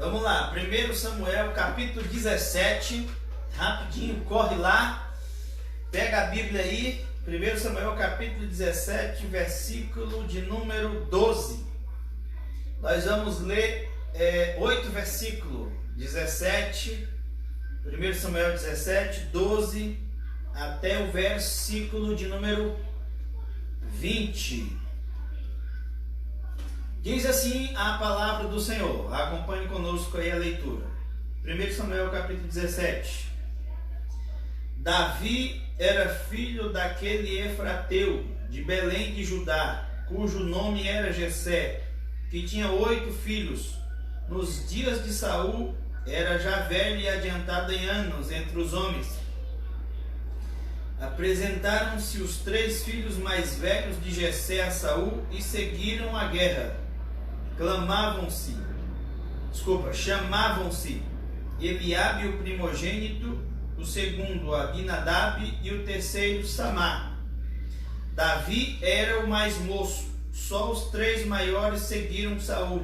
Vamos lá, 1 Samuel capítulo 17, rapidinho, corre lá, pega a Bíblia aí, 1 Samuel capítulo 17, versículo de número 12. Nós vamos ler 8 versículos, 17, 1 Samuel 17, 12, até o versículo de número 20. Diz assim a palavra do Senhor. Acompanhe conosco aí a leitura. 1 Samuel capítulo 17. Davi era filho daquele Efrateu de Belém de Judá, cujo nome era Jessé, que tinha 8 filhos. Nos dias de Saul era já velho e adiantado em anos entre os homens. Apresentaram-se os 3 filhos mais velhos de Jessé a Saul e seguiram a guerra. Chamavam-se Eliabe o primogênito, o segundo Abinadab e o terceiro Samá. Davi era o mais moço, só os 3 maiores seguiram Saul.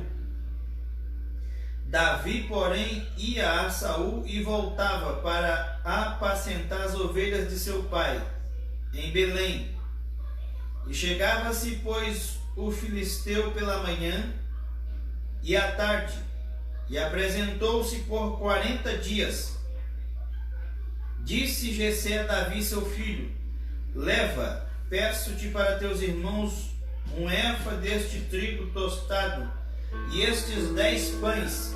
Davi, porém, ia a Saul e voltava para apacentar as ovelhas de seu pai, em Belém. E chegava-se, pois, o filisteu pela manhã e à tarde, e apresentou-se por 40 dias. Disse Jessé a Davi seu filho: leva, peço-te para teus irmãos, um efa deste trigo tostado, e estes 10 pães,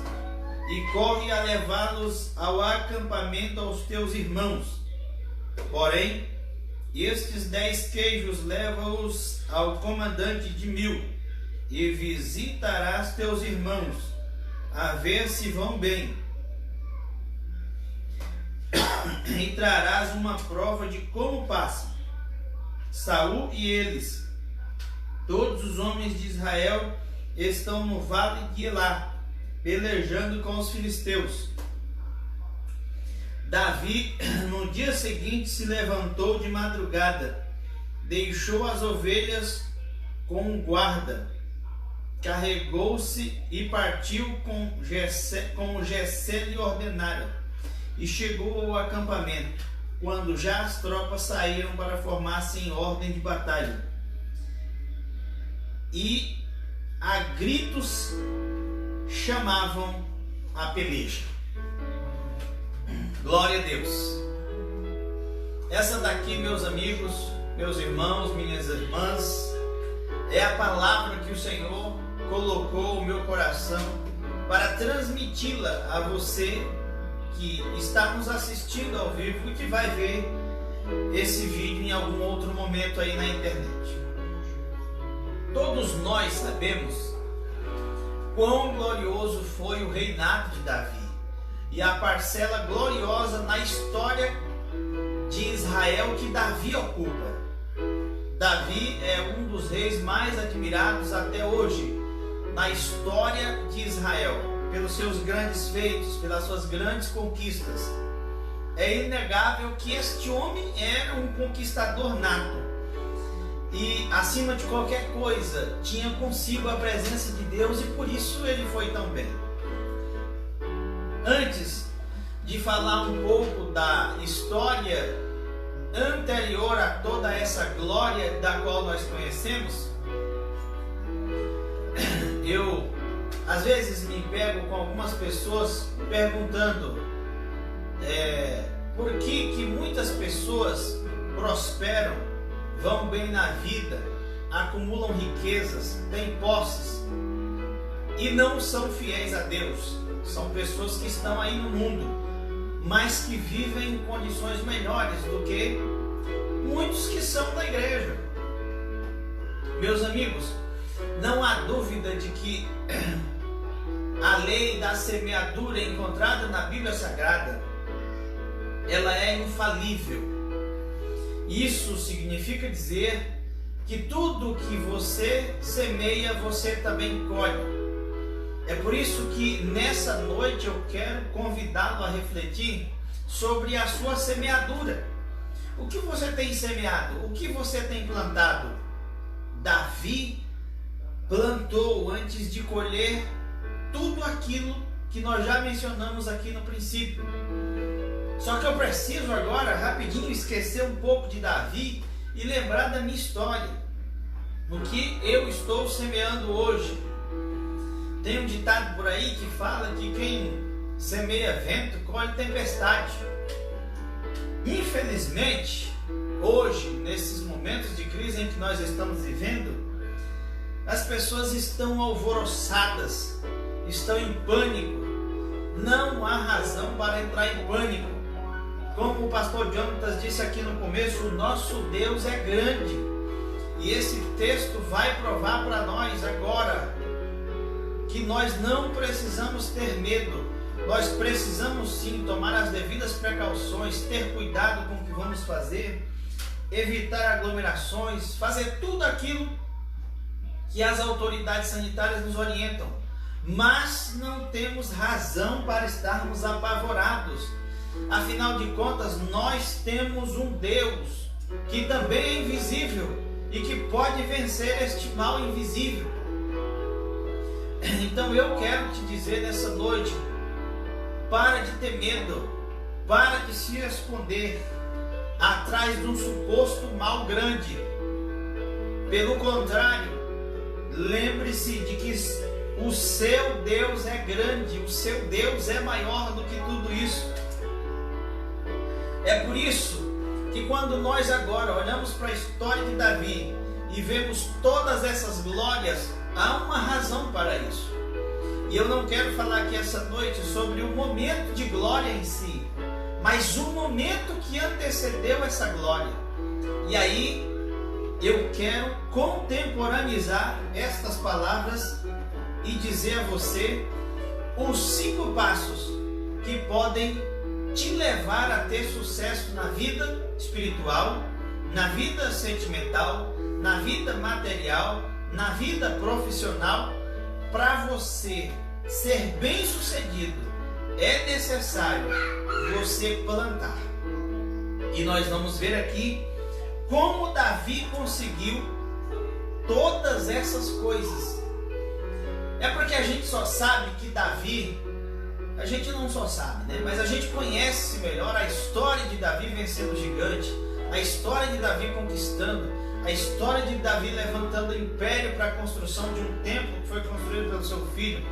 e corre a levá-los ao acampamento aos teus irmãos. Porém, estes 10 queijos leva-os ao comandante de 1000, e visitarás teus irmãos, a ver se vão bem. E trarás uma prova de como passam Saul e eles. Todos os homens de Israel estão no vale de Elá, pelejando com os filisteus. Davi, no dia seguinte, se levantou de madrugada, deixou as ovelhas com um guarda, carregou-se e partiu como Jessé lhe ordenara, e chegou ao acampamento, quando já as tropas saíram para formar-se em ordem de batalha. E a gritos chamavam a peleja. Glória a Deus. Essa daqui, meus amigos, meus irmãos, minhas irmãs, é a palavra que o Senhor colocou no meu coração para transmiti-la a você que está nos assistindo ao vivo e que vai ver esse vídeo em algum outro momento aí na internet. Todos nós sabemos quão glorioso foi o reinado de Davi e a parcela gloriosa na história de Israel que Davi ocupa. Davi é um dos reis mais admirados até hoje na história de Israel, pelos seus grandes feitos, pelas suas grandes conquistas. É inegável que este homem era um conquistador nato e, acima de qualquer coisa, tinha consigo a presença de Deus, e por isso ele foi tão bem. Antes de falar um pouco da história anterior a toda essa glória da qual nós conhecemos, eu às vezes me pego com algumas pessoas perguntando por que muitas pessoas prosperam, vão bem na vida, acumulam riquezas, têm posses e não são fiéis a Deus. São pessoas que estão aí no mundo, mas que vivem em condições melhores do que muitos que são da igreja. Meus amigos, não há dúvida de que a lei da semeadura encontrada na Bíblia Sagrada, ela é infalível. Isso significa dizer que tudo que você semeia, você também colhe. É por isso que nessa noite eu quero convidá-lo a refletir sobre a sua semeadura. O que você tem semeado? O que você tem plantado? Davi plantou antes de colher tudo aquilo que nós já mencionamos aqui no princípio. Só que eu preciso agora, rapidinho, esquecer um pouco de Davi e lembrar da minha história, no que eu estou semeando hoje. Tem um ditado por aí que fala que quem semeia vento colhe tempestade. Infelizmente, hoje, nesses momentos de crise em que nós estamos vivendo, as pessoas estão alvoroçadas, estão em pânico. Não há razão para entrar em pânico. Como o pastor Jonatas disse aqui no começo, o nosso Deus é grande. E esse texto vai provar para nós agora que nós não precisamos ter medo. Nós precisamos sim tomar as devidas precauções, ter cuidado com o que vamos fazer, evitar aglomerações, fazer tudo aquilo que as autoridades sanitárias nos orientam. Mas não temos razão para estarmos apavorados. Afinal de contas, nós temos um Deus que também é invisível e que pode vencer este mal invisível. Então eu quero te dizer nessa noite, para de ter medo, para de se esconder atrás de um suposto mal grande. Pelo contrário, lembre-se de que o seu Deus é grande, o seu Deus é maior do que tudo isso. É por isso que quando nós agora olhamos para a história de Davi e vemos todas essas glórias, há uma razão para isso. E eu não quero falar aqui essa noite sobre o momento de glória em si, mas o momento que antecedeu essa glória. E aí eu quero contemporaneizar estas palavras e dizer a você os 5 passos que podem te levar a ter sucesso na vida espiritual, na vida sentimental, na vida material, na vida profissional. Para você ser bem sucedido, é necessário você plantar. E nós vamos ver aqui como Davi conseguiu todas essas coisas. É porque a gente só sabe que Davi, a gente não só sabe, né? Mas a gente conhece melhor a história de Davi vencendo o gigante, a história de Davi conquistando, a história de Davi levantando o império para a construção de um templo que foi construído pelo seu filho.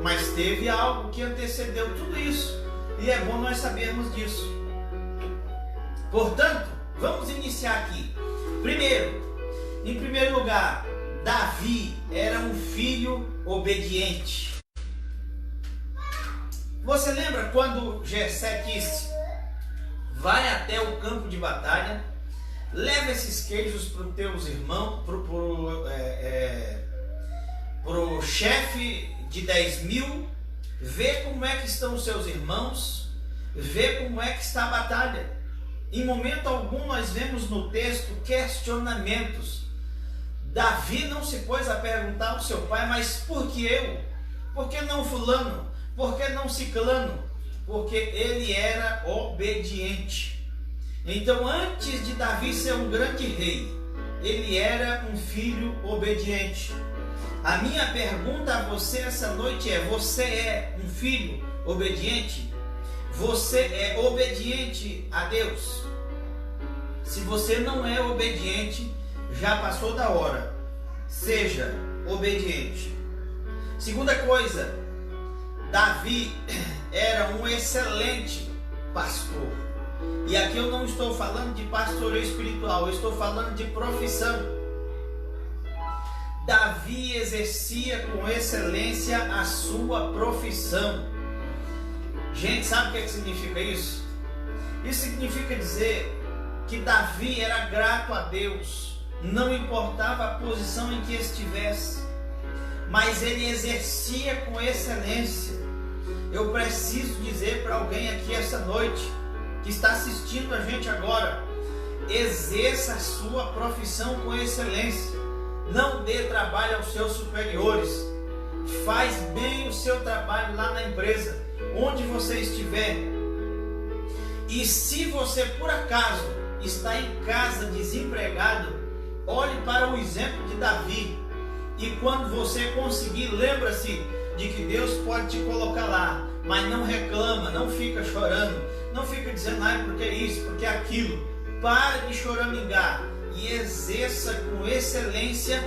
Mas teve algo que antecedeu tudo isso, e é bom nós sabermos disso. Portanto, vamos iniciar aqui. Em primeiro lugar, Davi era um filho obediente. Você lembra quando Jessé disse: vai até o campo de batalha, leva esses queijos para os teus irmãos, para o chefe de 10.000, vê como é que estão os seus irmãos, vê como é que está a batalha. Em momento algum nós vemos no texto questionamentos. Davi não se pôs a perguntar ao seu pai: mas por que eu? Por que não fulano? Por que não ciclano? Porque ele era obediente. Então, antes de Davi ser um grande rei, ele era um filho obediente. A minha pergunta a você essa noite é: você é um filho obediente? Você é obediente a Deus? Se você não é obediente, já passou da hora. Seja obediente. Segunda coisa, Davi era um excelente pastor. E aqui eu não estou falando de pastoreio espiritual, eu estou falando de profissão. Davi exercia com excelência a sua profissão. Gente, sabe o que significa isso? Isso significa dizer que Davi era grato a Deus, não importava a posição em que estivesse, mas ele exercia com excelência. Eu preciso dizer para alguém aqui essa noite, que está assistindo a gente agora: exerça a sua profissão com excelência. Não dê trabalho aos seus superiores. Faz bem o seu trabalho lá na empresa, onde você estiver. E se você por acaso está em casa desempregado, olhe para o exemplo de Davi. E quando você conseguir, lembra-se de que Deus pode te colocar lá, mas não reclama, não fica chorando, não fica dizendo, porque isso, porque aquilo. Para de choramingar e exerça com excelência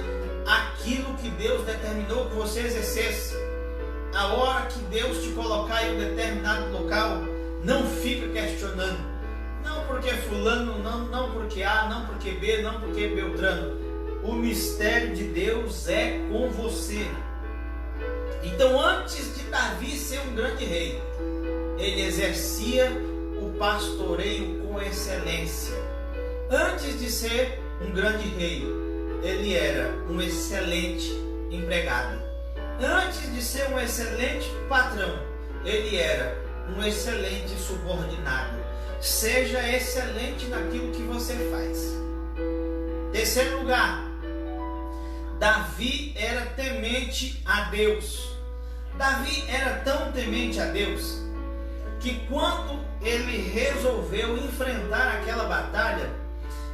aquilo que Deus determinou que você exercesse. A hora que Deus te colocar em um determinado local, não fica questionando. Não porque fulano, não porque A, não porque B, não porque Beltrano. O mistério de Deus é com você. Então, antes de Davi ser um grande rei, ele exercia o pastoreio com excelência. Antes de ser um grande rei, ele era um excelente empregado. Antes de ser um excelente patrão, ele era um excelente subordinado. Seja excelente naquilo que você faz. Terceiro lugar, Davi era temente a Deus. Davi era tão temente a Deus que quando ele resolveu enfrentar aquela batalha,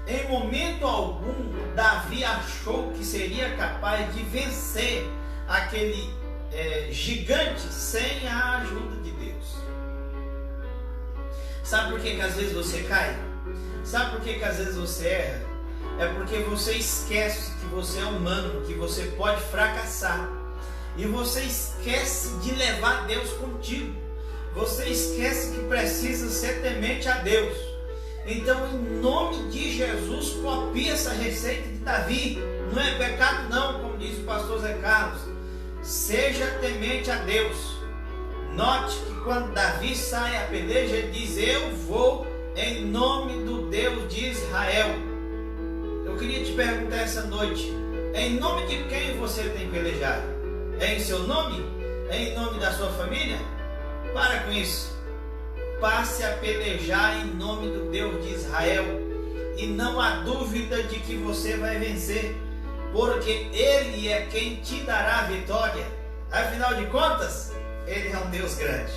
em momento algum Davi achou que seria capaz de vencer aquele gigante sem a ajuda de Deus. Sabe por que às vezes você cai? Sabe por que às vezes você erra? É porque você esquece que você é humano, que você pode fracassar. E você esquece de levar Deus contigo. Você esquece que precisa ser temente a Deus. Então, em nome de Jesus, copie essa receita de Davi. Não é pecado não, como diz o pastor Zé Carlos. Seja temente a Deus. Note que quando Davi sai a peleja, ele diz, eu vou em nome do Deus de Israel. Eu queria te perguntar essa noite, em nome de quem você tem pelejado? É em seu nome? É em nome da sua família? Para com isso. Passe a pelejar em nome do Deus de Israel. E não há dúvida de que você vai vencer, porque Ele é quem te dará a vitória. Afinal de contas, Ele é um Deus grande.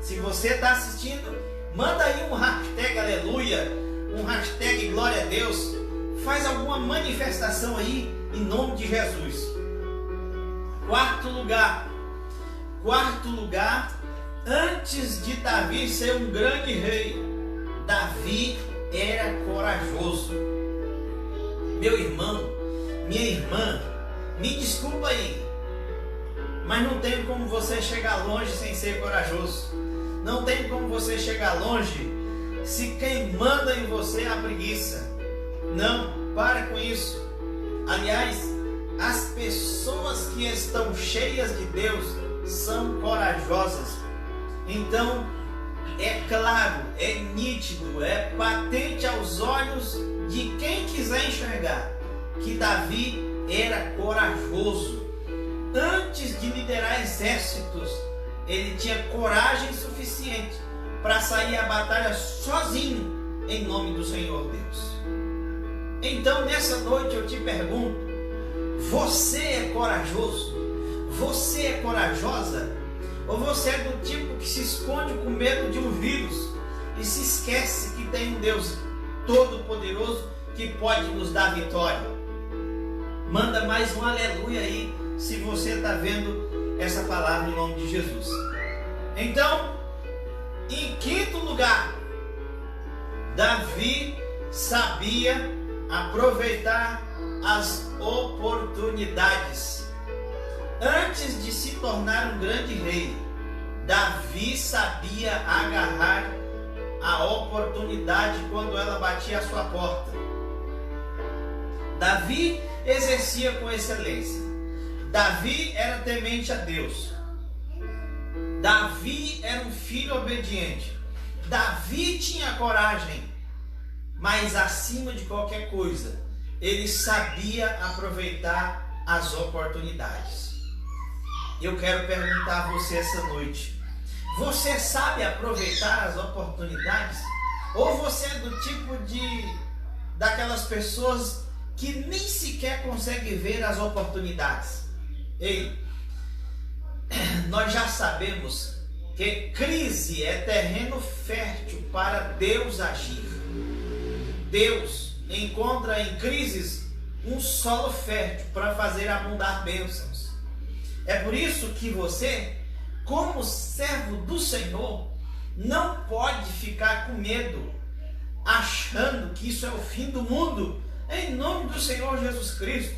Se você está assistindo, manda aí um hashtag aleluia, um hashtag glória a Deus. Faz alguma manifestação aí em nome de Jesus. Quarto lugar, antes de Davi ser um grande rei, Davi era corajoso. Meu irmão, minha irmã, me desculpa aí, mas não tem como você chegar longe sem ser corajoso. Não tem como você chegar longe se quem manda em você é a preguiça. Não, para com isso. Aliás, as pessoas que estão cheias de Deus são corajosas. Então, é claro, é nítido, é patente aos olhos de quem quiser enxergar que Davi era corajoso. Antes de liderar exércitos, ele tinha coragem suficiente para sair à batalha sozinho em nome do Senhor Deus. Então, nessa noite eu te pergunto, você é corajoso? Você é corajosa? Ou você é do tipo que se esconde com medo de um vírus e se esquece que tem um Deus todo-poderoso que pode nos dar vitória? Manda mais um aleluia aí, se você está vendo essa palavra em nome de Jesus. Então, em quinto lugar, Davi sabia aproveitar as oportunidades. Antes de se tornar um grande rei, Davi sabia agarrar a oportunidade quando ela batia à sua porta. Davi exercia com excelência. Davi era temente a Deus. Davi era um filho obediente. Davi tinha coragem, mas acima de qualquer coisa, ele sabia aproveitar as oportunidades. Eu quero perguntar a você essa noite: você sabe aproveitar as oportunidades? Ou você é do tipo daquelas pessoas que nem sequer consegue ver as oportunidades? Ei, nós já sabemos que crise é terreno fértil para Deus agir. Deus encontra em crises um solo fértil para fazer abundar bênçãos. É por isso que você, como servo do Senhor, não pode ficar com medo, achando que isso é o fim do mundo. Em nome do Senhor Jesus Cristo,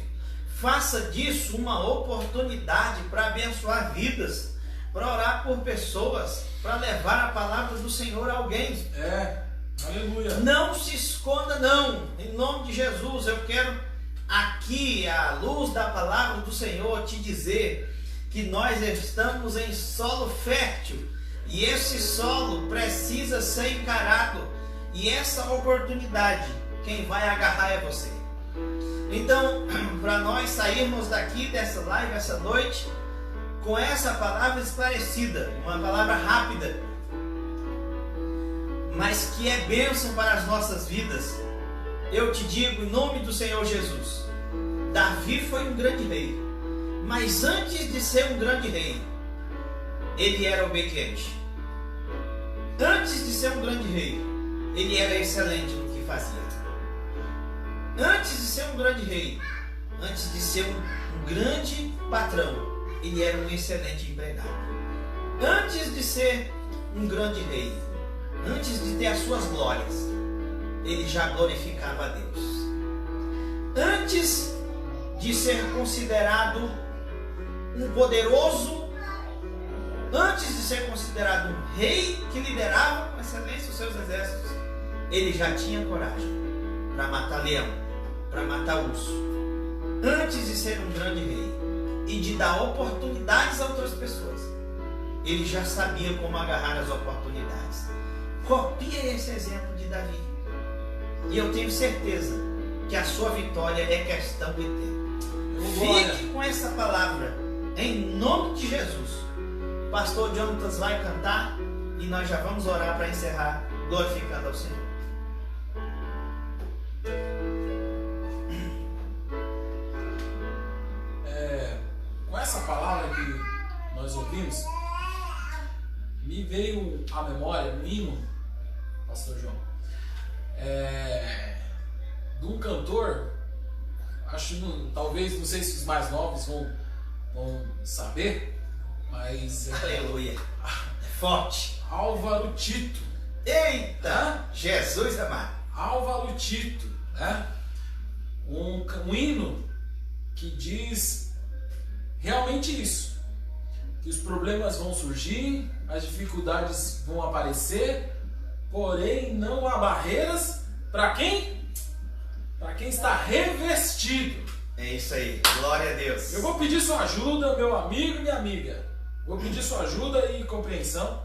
faça disso uma oportunidade para abençoar vidas, para orar por pessoas, para levar a palavra do Senhor a alguém. Aleluia. Não se esconda não, em nome de Jesus. Eu quero aqui, à luz da palavra do Senhor, te dizer que nós estamos em solo fértil, e esse solo precisa ser encarado, e essa oportunidade, quem vai agarrar é você. Então, para nós sairmos daqui dessa live essa noite com essa palavra esclarecida, uma palavra rápida, mas que é bênção para as nossas vidas, eu te digo em nome do Senhor Jesus: Davi foi um grande rei, mas antes de ser um grande rei, ele era obediente. Antes de ser um grande rei, ele era excelente no que fazia. Antes de ser um grande rei, antes de ser um grande patrão, ele era um excelente empregado. Antes de ser um grande rei, antes de ter as suas glórias, ele já glorificava a Deus. Antes de ser considerado um poderoso, antes de ser considerado um rei que liderava com excelência os seus exércitos, ele já tinha coragem para matar leão, para matar urso. Antes de ser um grande rei e de dar oportunidades a outras pessoas, ele já sabia como agarrar as oportunidades. Copia esse exemplo de Davi, e eu tenho certeza que a sua vitória é questão de tempo. Fique com essa palavra em nome de Jesus. O pastor Jonatas vai cantar e nós já vamos orar para encerrar, glorificando ao Senhor. Com essa palavra que nós ouvimos, me veio à memória um hino, pastor João, de um cantor, talvez, não sei se os mais novos vão saber, mas aleluia, forte, Álvaro Tito. Eita, Jesus amado. Álvaro Tito, né? Um hino que diz realmente isso, que os problemas vão surgir, as dificuldades vão aparecer, porém não há barreiras para quem? Para quem está revestido. É isso aí, glória a Deus. Eu vou pedir sua ajuda, meu amigo e minha amiga. Vou pedir sua ajuda e compreensão.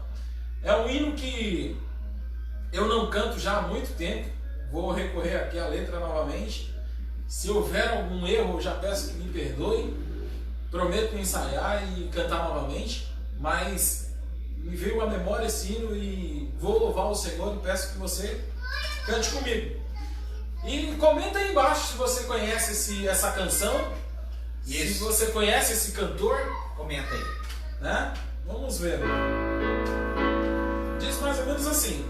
É um hino que eu não canto já há muito tempo. Vou recorrer aqui à letra novamente. Se houver algum erro, eu já peço que me perdoe. Prometo ensaiar e cantar novamente. Mas me veio à memória esse hino e vou louvar o Senhor e peço que você cante comigo. E comenta aí embaixo se você conhece essa canção. Isso. Se você conhece esse cantor, comenta aí, né? Vamos ver. Diz mais ou menos assim: